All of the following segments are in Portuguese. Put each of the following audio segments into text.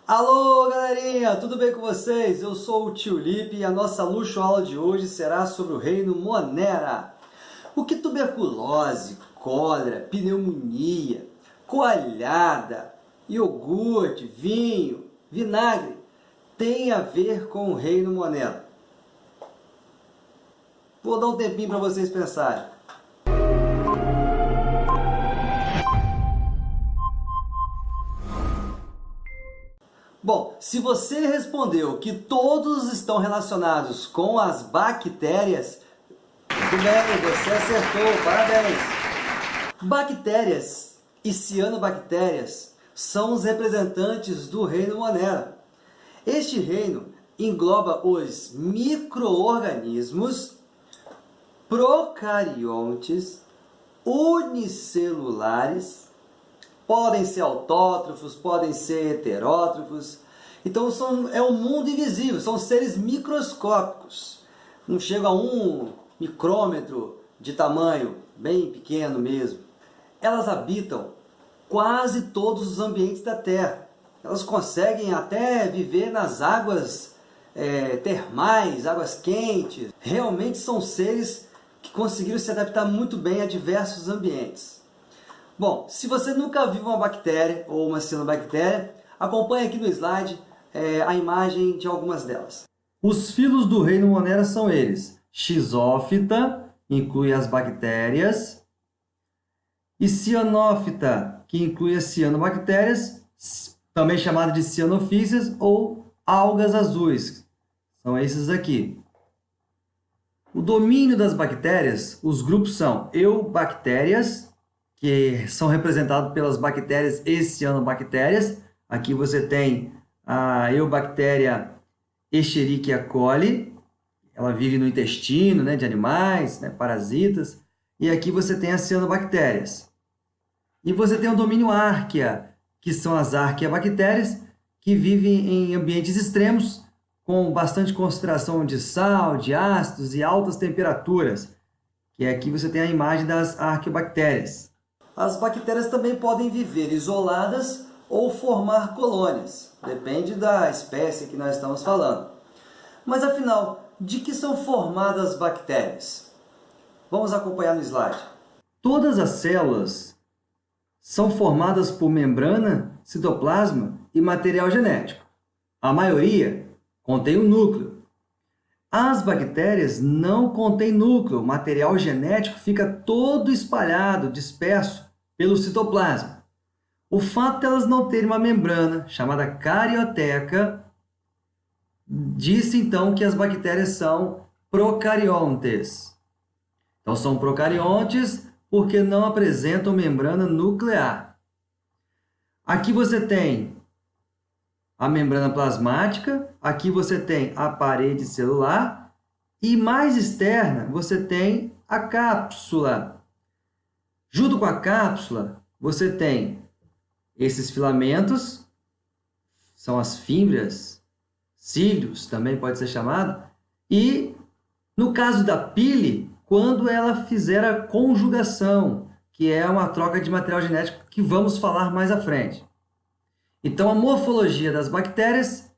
Alô, galerinha, tudo bem com vocês? Eu sou o Tio Lipe e a nossa luxo aula de hoje será sobre o reino Monera. O que tuberculose, cólera, pneumonia, coalhada, iogurte, vinho, vinagre tem a ver com o reino Monera? Vou dar um tempinho para vocês pensarem. Bom, se você respondeu que todos estão relacionados com as bactérias, muito bem, você acertou, parabéns! Bactérias e cianobactérias são os representantes do reino Monera. Este reino engloba os micro-organismos, procariontes, unicelulares, podem ser autótrofos, podem ser heterótrofos. Então é um mundo invisível, são seres microscópicos. Não chega a 1 micrômetro de tamanho, bem pequeno mesmo. Elas habitam quase todos os ambientes da Terra. Elas conseguem até viver nas águas termais, águas quentes. Realmente são seres que conseguiram se adaptar muito bem a diversos ambientes. Bom, se você nunca viu uma bactéria ou uma cianobactéria, acompanhe aqui no slide a imagem de algumas delas. Os filos do reino Monera são eles: Xizófita, inclui as bactérias, e Cianófita, que inclui as cianobactérias, também chamada de cianofícias ou algas azuis. São esses aqui. O domínio das bactérias, os grupos são eubactérias, que são representados pelas bactérias e cianobactérias. Aqui você tem a eubactéria Escherichia coli, ela vive no intestino, de animais, parasitas. E aqui você tem as cianobactérias. E você tem o domínio Archaea, que são as arqueabactérias, que vivem em ambientes extremos, com bastante concentração de sal, de ácidos e altas temperaturas. Que aqui você tem a imagem das arqueabactérias. As bactérias também podem viver isoladas ou formar colônias. Depende da espécie que nós estamos falando. Mas afinal, de que são formadas as bactérias? Vamos acompanhar no slide. Todas as células são formadas por membrana, citoplasma e material genético. A maioria contém um núcleo. As bactérias não contêm núcleo, o material genético fica todo espalhado, disperso pelo citoplasma. O fato de elas não terem uma membrana, chamada carioteca, diz então que as bactérias são procariontes. Então são procariontes porque não apresentam membrana nuclear. Aqui você tem a membrana plasmática, aqui você tem a parede celular e mais externa você tem a cápsula. Junto com a cápsula você tem esses filamentos, são as fímbrias, cílios também pode ser chamado, e no caso da pile, quando ela fizer a conjugação, que é uma troca de material genético que vamos falar mais à frente. Então, a morfologia das bactérias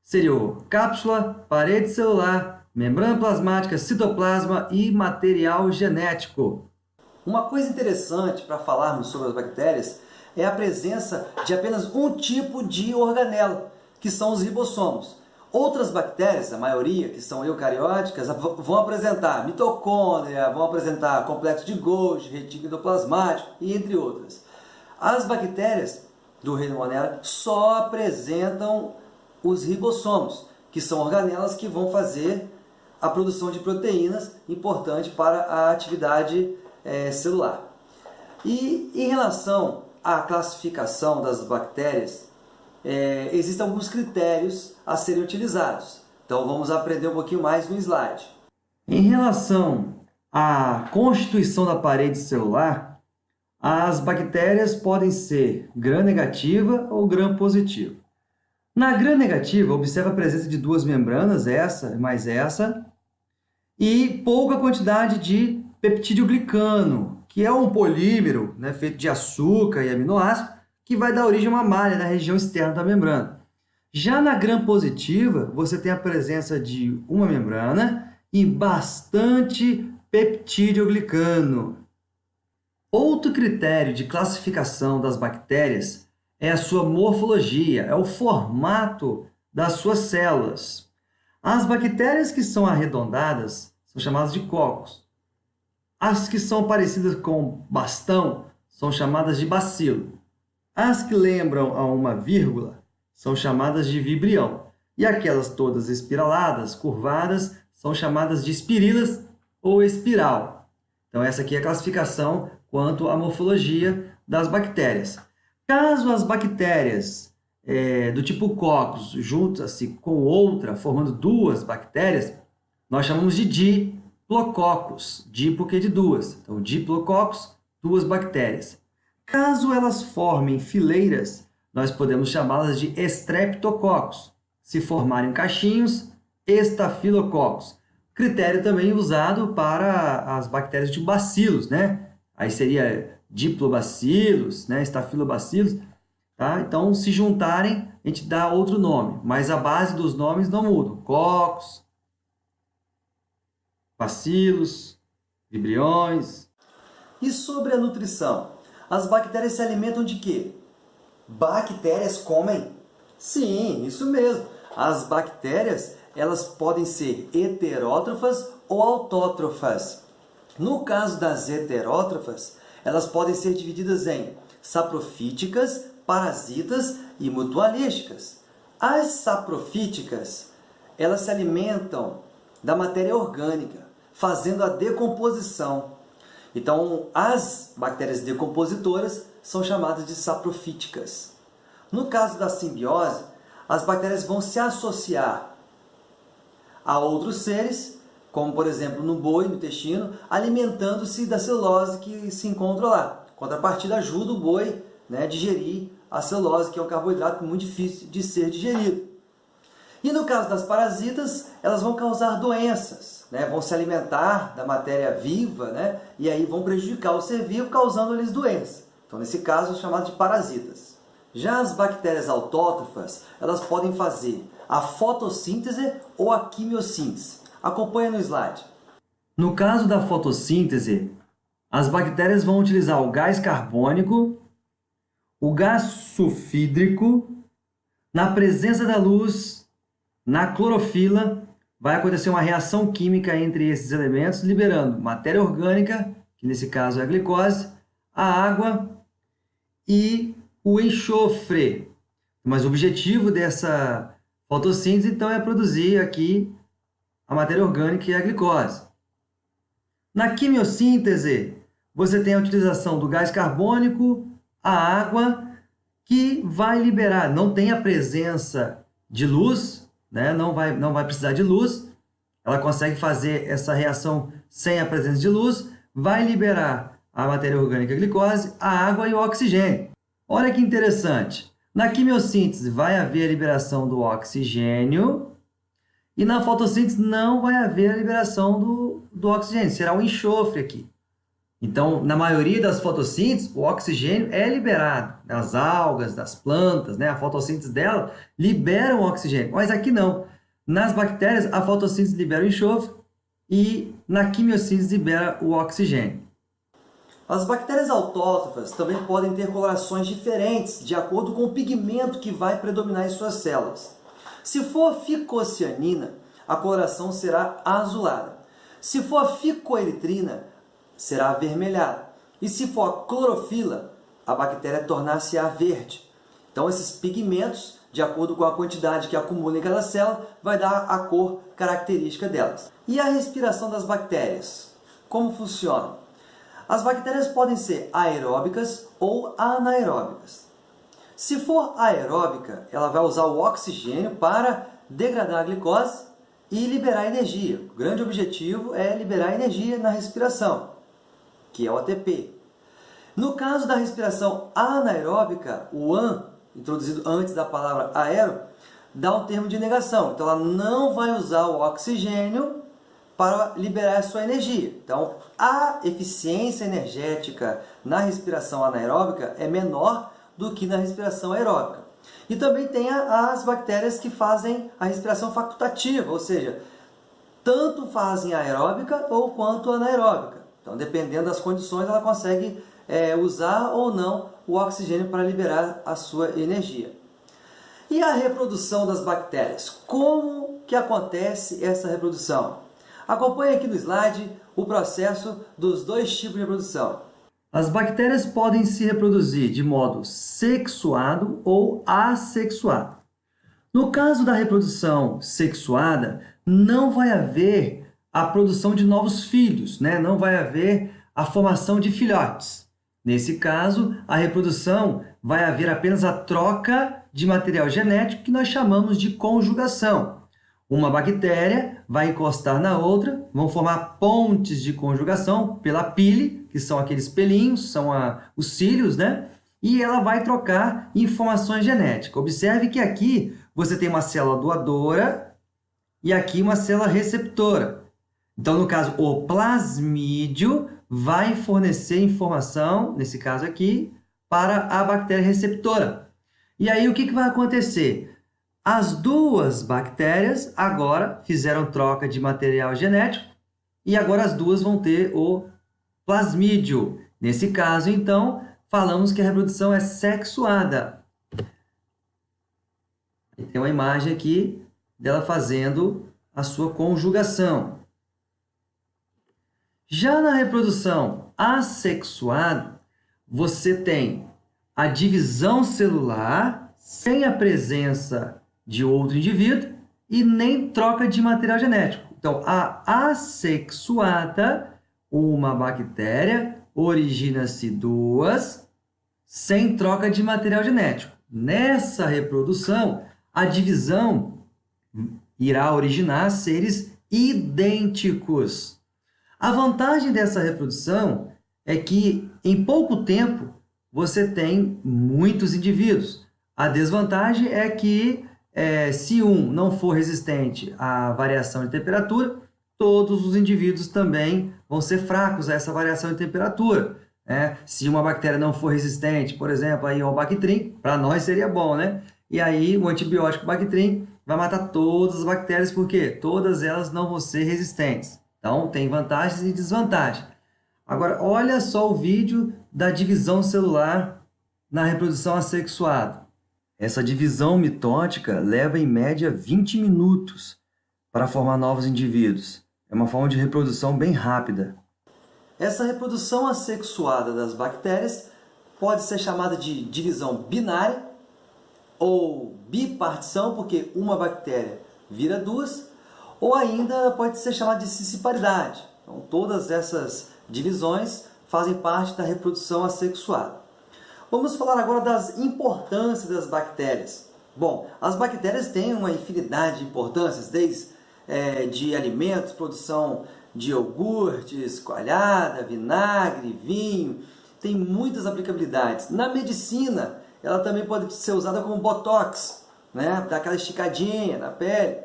seria o cápsula, parede celular, membrana plasmática, citoplasma e material genético. Uma coisa interessante para falarmos sobre as bactérias é a presença de apenas um tipo de organela, que são os ribossomos. Outras bactérias, a maioria, que são eucarióticas, vão apresentar mitocôndria, vão apresentar complexo de Golgi, retículo endoplasmático e entre outras. As bactérias do reino Monera só apresentam os ribossomos, que são organelas que vão fazer a produção de proteínas, importante para a atividade celular. E em relação à classificação das bactérias, existem alguns critérios a serem utilizados. Então vamos aprender um pouquinho mais no slide. Em relação à constituição da parede celular, as bactérias podem ser gram-negativa ou gram-positiva. Na gram-negativa, observa a presença de duas membranas, essa mais essa, e pouca quantidade de peptídeo glicano, que é um polímero feito de açúcar e aminoácido, que vai dar origem a uma malha na região externa da membrana. Já na gram-positiva, você tem a presença de uma membrana e bastante peptídeo-glicano. Outro critério de classificação das bactérias é a sua morfologia, é o formato das suas células. As bactérias que são arredondadas são chamadas de cocos. As que são parecidas com bastão são chamadas de bacilo. As que lembram a uma vírgula são chamadas de vibrião. E aquelas todas espiraladas, curvadas, são chamadas de espirilas ou espiral. Então essa aqui é a classificação quanto à morfologia das bactérias. Caso as bactérias do tipo Coccus juntam-se com outra, formando duas bactérias, nós chamamos de diplococcus. Di porque de duas. Então, diplococcus, duas bactérias. Caso elas formem fileiras, nós podemos chamá-las de streptococcus. Se formarem cachinhos, estafilococcus. Critério também usado para as bactérias de bacilos, né? Aí seria diplobacillus, né? Staphylobaccillus. Tá? Então, se juntarem, a gente dá outro nome, mas a base dos nomes não muda. Coccus, bacilos, vibriões. E sobre a nutrição? As bactérias se alimentam de quê? Bactérias comem? Sim, isso mesmo. As bactérias, elas podem ser heterótrofas ou autótrofas. No caso das heterótrofas, elas podem ser divididas em saprofíticas, parasitas e mutualísticas. As saprofíticas, elas se alimentam da matéria orgânica, fazendo a decomposição. Então, as bactérias decompositoras são chamadas de saprofíticas. No caso da simbiose, as bactérias vão se associar a outros seres, como por exemplo no boi, no intestino, alimentando-se da celulose que se encontra lá. Contrapartida ajuda o boi, né, a digerir a celulose, que é um carboidrato muito difícil de ser digerido. E no caso das parasitas, elas vão causar doenças, né, vão se alimentar da matéria viva, né, e aí vão prejudicar o ser vivo, causando-lhes doenças. Então, nesse caso, é chamado de parasitas. Já as bactérias autótrofas, elas podem fazer a fotossíntese ou a quimiossíntese. Acompanha no slide. No caso da fotossíntese, as bactérias vão utilizar o gás carbônico, o gás sulfídrico, na presença da luz, na clorofila, vai acontecer uma reação química entre esses elementos, liberando matéria orgânica, que nesse caso é a glicose, a água e o enxofre. Mas o objetivo dessa fotossíntese, então, é produzir aqui a matéria orgânica e a glicose. Na quimiossíntese, você tem a utilização do gás carbônico, a água, que vai liberar, não tem a presença de luz, né? não vai precisar de luz, ela consegue fazer essa reação sem a presença de luz, vai liberar a matéria orgânica, a glicose, a água e o oxigênio. Olha que interessante, na quimiossíntese vai haver a liberação do oxigênio e na fotossíntese não vai haver a liberação do oxigênio, será o enxofre aqui. Então, na maioria das fotossínteses, o oxigênio é liberado. Das algas, das plantas, né? A fotossíntese dela libera o oxigênio. Mas aqui não. Nas bactérias, a fotossíntese libera o enxofre e na quimiossíntese libera o oxigênio. As bactérias autótrofas também podem ter colorações diferentes de acordo com o pigmento que vai predominar em suas células. Se for ficocianina, a coloração será azulada. Se for ficoeritrina, será avermelhada. E se for a clorofila, a bactéria tornar-se-á verde. Então, esses pigmentos, de acordo com a quantidade que acumula em cada célula, vai dar a cor característica delas. E a respiração das bactérias? Como funciona? As bactérias podem ser aeróbicas ou anaeróbicas. Se for aeróbica, ela vai usar o oxigênio para degradar a glicose e liberar energia. O grande objetivo é liberar energia na respiração, que é o ATP. No caso da respiração anaeróbica, o an, introduzido antes da palavra aero, dá um termo de negação. Então, ela não vai usar o oxigênio para liberar a sua energia. Então, a eficiência energética na respiração anaeróbica é menor do que na respiração aeróbica. E também tem as bactérias que fazem a respiração facultativa, ou seja, tanto fazem a aeróbica ou quanto a anaeróbica. Então, dependendo das condições, ela consegue usar ou não o oxigênio para liberar a sua energia. E a reprodução das bactérias? Como que acontece essa reprodução? Acompanhe aqui no slide o processo dos dois tipos de reprodução. As bactérias podem se reproduzir de modo sexuado ou assexuado. No caso da reprodução sexuada, não vai haver a produção de novos filhos, né? Não vai haver a formação de filhotes. Nesse caso, a reprodução vai haver apenas a troca de material genético que nós chamamos de conjugação. Uma bactéria vai encostar na outra, vão formar pontes de conjugação pela pile, que são aqueles pelinhos, são os cílios, né? E ela vai trocar informações genéticas. Observe que aqui você tem uma célula doadora e aqui uma célula receptora. Então, no caso, o plasmídio vai fornecer informação, nesse caso aqui, para a bactéria receptora. E aí, o que vai acontecer? As duas bactérias agora fizeram troca de material genético e agora as duas vão ter o plasmídio. Nesse caso, então, falamos que a reprodução é sexuada. Tem uma imagem aqui dela fazendo a sua conjugação. Já na reprodução assexuada, você tem a divisão celular sem a presença de outro indivíduo e nem troca de material genético. Então, a assexuada, uma bactéria, origina-se duas sem troca de material genético. Nessa reprodução, a divisão irá originar seres idênticos. A vantagem dessa reprodução é que, em pouco tempo, você tem muitos indivíduos. A desvantagem é que, se um não for resistente à variação de temperatura, todos os indivíduos também vão ser fracos a essa variação de temperatura. Se uma bactéria não for resistente, por exemplo, aí ao Bactrim, para nós seria bom, né? E aí o antibiótico Bactrim vai matar todas as bactérias, porque todas elas não vão ser resistentes. Então, tem vantagens e desvantagens. Agora, olha só o vídeo da divisão celular na reprodução assexuada. Essa divisão mitótica leva, em média, 20 minutos para formar novos indivíduos. É uma forma de reprodução bem rápida. Essa reprodução assexuada das bactérias pode ser chamada de divisão binária ou bipartição, porque uma bactéria vira duas, ou ainda pode ser chamada de cisparidade. Então, todas essas divisões fazem parte da reprodução assexuada. Vamos falar agora das importâncias das bactérias. Bom, as bactérias têm uma infinidade de importâncias, desde de alimentos, produção de iogurtes, coalhada, vinagre, vinho, tem muitas aplicabilidades. Na medicina, ela também pode ser usada como botox, né? Dá aquela esticadinha na pele.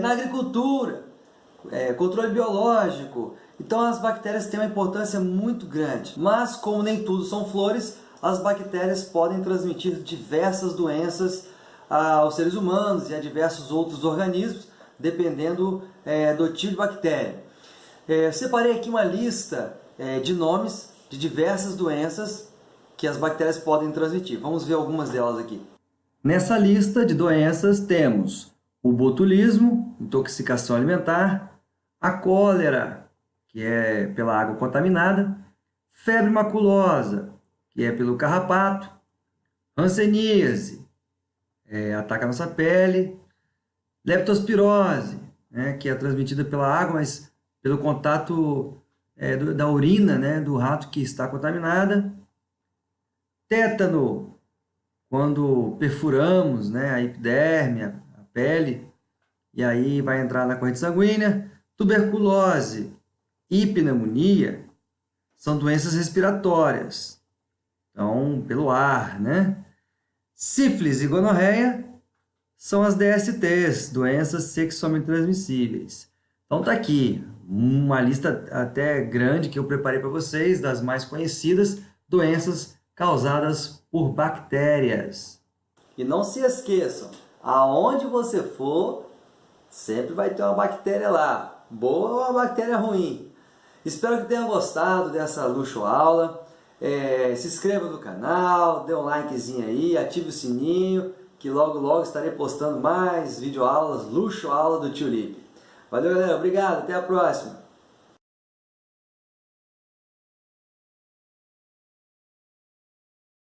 Na agricultura, controle biológico. Então as bactérias têm uma importância muito grande. Mas como nem tudo são flores, as bactérias podem transmitir diversas doenças aos seres humanos e a diversos outros organismos, dependendo do tipo de bactéria. Separei aqui uma lista de nomes de diversas doenças que as bactérias podem transmitir. Vamos ver algumas delas aqui. Nessa lista de doenças temos o botulismo, intoxicação alimentar, a cólera, que é pela água contaminada, febre maculosa, que é pelo carrapato, hanseníase, ataca a nossa pele, leptospirose, que é transmitida pela água, mas pelo contato da urina, do rato que está contaminada, tétano, quando perfuramos a epiderme, a pele, e aí vai entrar na corrente sanguínea, tuberculose e pneumonia são doenças respiratórias, então pelo ar, Sífilis e gonorreia são as DSTs, doenças sexualmente transmissíveis. Então tá aqui uma lista até grande que eu preparei para vocês, das mais conhecidas doenças causadas por bactérias. E não se esqueçam, aonde você for, sempre vai ter uma bactéria lá, boa ou uma bactéria ruim. Espero que tenham gostado dessa luxo aula. Se inscreva no canal, dê um likezinho aí, ative o sininho, que logo logo estarei postando mais videoaulas, luxo aula do Tio Lipe. Valeu, galera, obrigado, até a próxima.